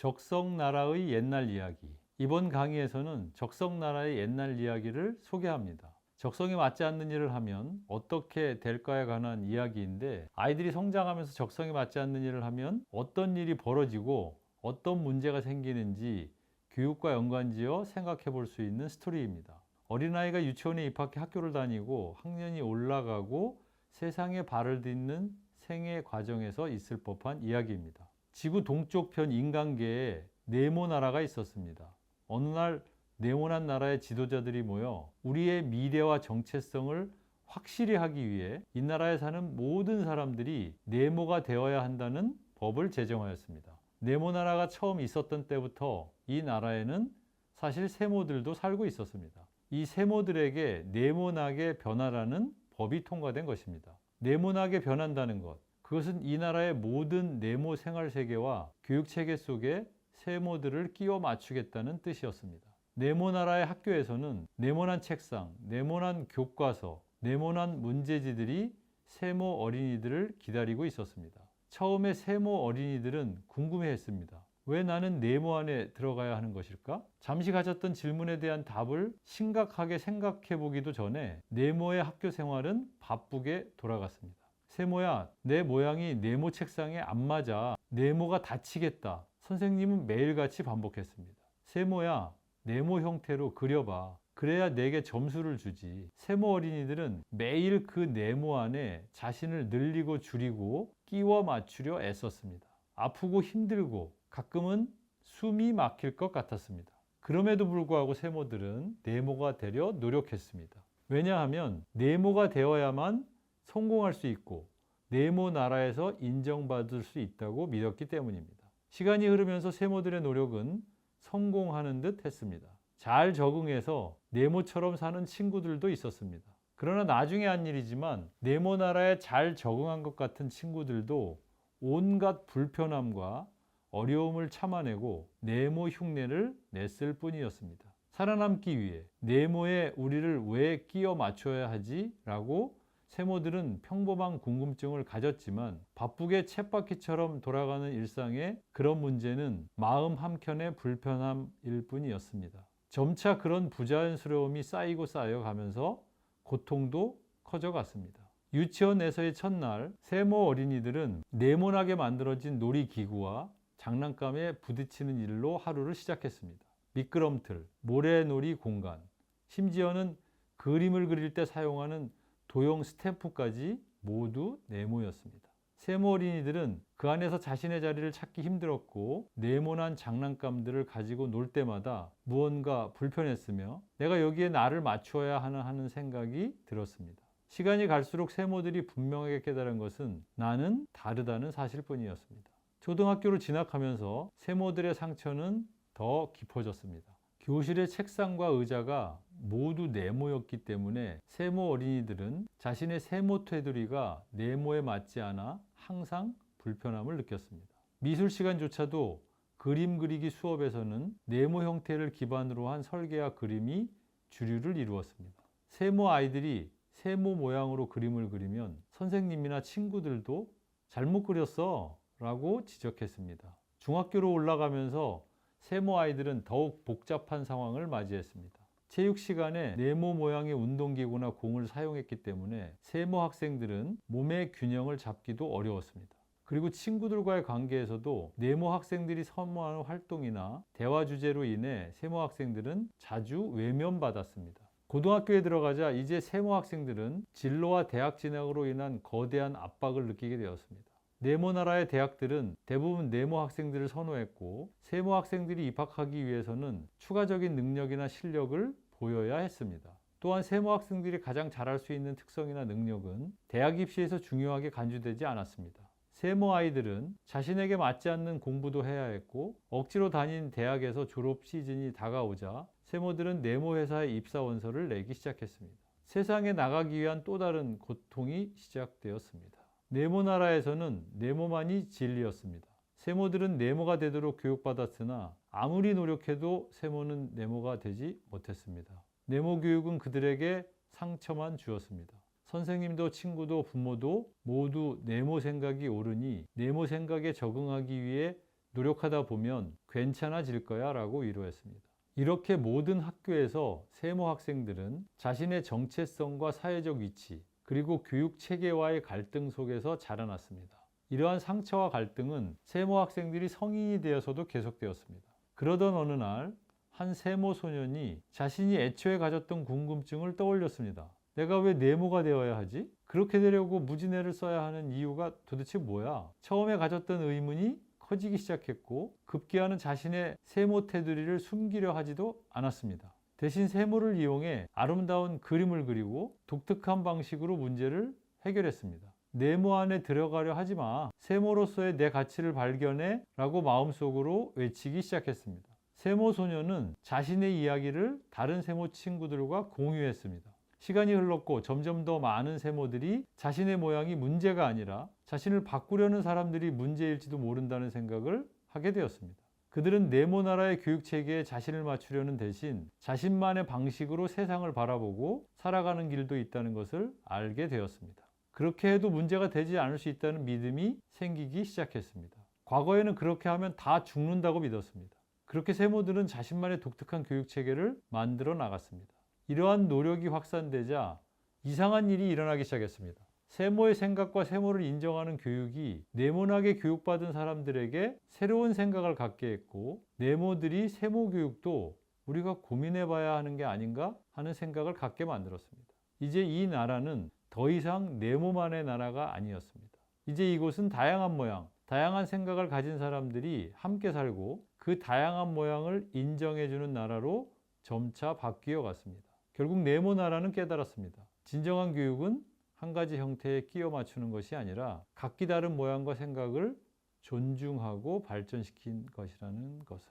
적성나라의 옛날 이야기. 이번 강의에서는 적성나라의 옛날 이야기를 소개합니다. 적성에 맞지 않는 일을 하면 어떻게 될까에 관한 이야기인데, 아이들이 성장하면서 적성에 맞지 않는 일을 하면 어떤 일이 벌어지고 어떤 문제가 생기는지 교육과 연관지어 생각해 볼 수 있는 스토리입니다. 어린아이가 유치원에 입학해 학교를 다니고 학년이 올라가고 세상에 발을 딛는 생애 과정에서 있을 법한 이야기입니다. 지구 동쪽편 인간계에 네모나라가 있었습니다. 어느 날 네모난 나라의 지도자들이 모여 우리의 미래와 정체성을 확실히 하기 위해 이 나라에 사는 모든 사람들이 네모가 되어야 한다는 법을 제정하였습니다. 네모나라가 처음 있었던 때부터 이 나라에는 사실 세모들도 살고 있었습니다. 이 세모들에게 네모나게 변하라는 법이 통과된 것입니다. 네모나게 변한다는 것, 그것은 이 나라의 모든 네모 생활세계와 교육체계 속에 세모들을 끼워 맞추겠다는 뜻이었습니다. 네모나라의 학교에서는 네모난 책상, 네모난 교과서, 네모난 문제지들이 세모 어린이들을 기다리고 있었습니다. 처음에 세모 어린이들은 궁금해했습니다. 왜 나는 네모 안에 들어가야 하는 것일까? 잠시 가졌던 질문에 대한 답을 심각하게 생각해 보기도 전에 네모의 학교 생활은 바쁘게 돌아갔습니다. 세모야, 내 모양이 네모 책상에 안 맞아. 네모가 다치겠다. 선생님은 매일같이 반복했습니다. 세모야, 네모 형태로 그려봐. 그래야 내게 점수를 주지. 세모 어린이들은 매일 그 네모 안에 자신을 늘리고 줄이고 끼워 맞추려 애썼습니다. 아프고 힘들고 가끔은 숨이 막힐 것 같았습니다. 그럼에도 불구하고 세모들은 네모가 되려 노력했습니다. 왜냐하면 네모가 되어야만 성공할 수 있고 네모 나라에서 인정받을 수 있다고 믿었기 때문입니다. 시간이 흐르면서 세모들의 노력은 성공하는 듯 했습니다. 잘 적응해서 네모처럼 사는 친구들도 있었습니다. 그러나 나중에 한 일이지만 네모 나라에 잘 적응한 것 같은 친구들도 온갖 불편함과 어려움을 참아내고 네모 흉내를 냈을 뿐이었습니다. 살아남기 위해 네모에 우리를 왜 끼워 맞춰야 하지? 라고 세모들은 평범한 궁금증을 가졌지만 바쁘게 쳇바퀴처럼 돌아가는 일상에 그런 문제는 마음 한켠의 불편함일 뿐이었습니다. 점차 그런 부자연스러움이 쌓이고 쌓여가면서 고통도 커져갔습니다. 유치원에서의 첫날, 세모 어린이들은 네모나게 만들어진 놀이기구와 장난감에 부딪히는 일로 하루를 시작했습니다. 미끄럼틀, 모래놀이 공간, 심지어는 그림을 그릴 때 사용하는 도형 스탬프까지 모두 네모였습니다. 세모 어린이들은 그 안에서 자신의 자리를 찾기 힘들었고 네모난 장난감들을 가지고 놀 때마다 무언가 불편했으며 내가 여기에 나를 맞추어야 하는 생각이 들었습니다. 시간이 갈수록 세모들이 분명하게 깨달은 것은 나는 다르다는 사실뿐이었습니다. 초등학교를 진학하면서 세모들의 상처는 더 깊어졌습니다. 교실의 책상과 의자가 모두 네모였기 때문에 세모 어린이들은 자신의 세모 테두리가 네모에 맞지 않아 항상 불편함을 느꼈습니다. 미술 시간조차도 그림 그리기 수업에서는 네모 형태를 기반으로 한 설계와 그림이 주류를 이루었습니다. 세모 아이들이 세모 모양으로 그림을 그리면 선생님이나 친구들도 잘못 그렸어 라고 지적했습니다. 중학교로 올라가면서 세모 아이들은 더욱 복잡한 상황을 맞이했습니다. 체육 시간에 네모 모양의 운동기구나 공을 사용했기 때문에 세모 학생들은 몸의 균형을 잡기도 어려웠습니다. 그리고 친구들과의 관계에서도 네모 학생들이 선호하는 활동이나 대화 주제로 인해 세모 학생들은 자주 외면받았습니다. 고등학교에 들어가자 이제 세모 학생들은 진로와 대학 진학으로 인한 거대한 압박을 느끼게 되었습니다. 네모 나라의 대학들은 대부분 네모 학생들을 선호했고 세모 학생들이 입학하기 위해서는 추가적인 능력이나 실력을 보여야 했습니다. 또한 세모 학생들이 가장 잘할 수 있는 특성이나 능력은 대학 입시에서 중요하게 간주되지 않았습니다. 세모 아이들은 자신에게 맞지 않는 공부도 해야 했고 억지로 다닌 대학에서 졸업 시즌이 다가오자 세모들은 네모 회사의 입사 원서를 내기 시작했습니다. 세상에 나가기 위한 또 다른 고통이 시작되었습니다. 네모 나라에서는 네모만이 진리였습니다. 세모들은 네모가 되도록 교육받았으나 아무리 노력해도 세모는 네모가 되지 못했습니다. 네모 교육은 그들에게 상처만 주었습니다. 선생님도 친구도 부모도 모두 네모 생각이 옳으니 네모 생각에 적응하기 위해 노력하다 보면 괜찮아질 거야 라고 위로했습니다. 이렇게 모든 학교에서 세모 학생들은 자신의 정체성과 사회적 위치, 그리고 교육 체계와의 갈등 속에서 자라났습니다. 이러한 상처와 갈등은 세모 학생들이 성인이 되어서도 계속되었습니다. 그러던 어느 날 한 세모 소년이 자신이 애초에 가졌던 궁금증을 떠올렸습니다. 내가 왜 네모가 되어야 하지? 그렇게 되려고 무지개를 써야 하는 이유가 도대체 뭐야? 처음에 가졌던 의문이 커지기 시작했고 급기야는 자신의 세모 테두리를 숨기려 하지도 않았습니다. 대신 세모를 이용해 아름다운 그림을 그리고 독특한 방식으로 문제를 해결했습니다. 네모 안에 들어가려 하지 마. 세모로서의 내 가치를 발견해 라고 마음속으로 외치기 시작했습니다. 세모 소녀는 자신의 이야기를 다른 세모 친구들과 공유했습니다. 시간이 흘렀고 점점 더 많은 세모들이 자신의 모양이 문제가 아니라 자신을 바꾸려는 사람들이 문제일지도 모른다는 생각을 하게 되었습니다. 그들은 네모나라의 교육체계에 자신을 맞추려는 대신 자신만의 방식으로 세상을 바라보고 살아가는 길도 있다는 것을 알게 되었습니다. 그렇게 해도 문제가 되지 않을 수 있다는 믿음이 생기기 시작했습니다. 과거에는 그렇게 하면 다 죽는다고 믿었습니다. 그렇게 세모들은 자신만의 독특한 교육체계를 만들어 나갔습니다. 이러한 노력이 확산되자 이상한 일이 일어나기 시작했습니다. 세모의 생각과 세모를 인정하는 교육이 네모나게 교육받은 사람들에게 새로운 생각을 갖게 했고 네모들이 세모 교육도 우리가 고민해 봐야 하는 게 아닌가 하는 생각을 갖게 만들었습니다. 이제 이 나라는 더 이상 네모만의 나라가 아니었습니다. 이제 이곳은 다양한 모양, 다양한 생각을 가진 사람들이 함께 살고 그 다양한 모양을 인정해주는 나라로 점차 바뀌어 갔습니다. 결국 네모 나라는 깨달았습니다. 진정한 교육은 한 가지 형태에 끼워 맞추는 것이 아니라 각기 다른 모양과 생각을 존중하고 발전시킨 것이라는 것을.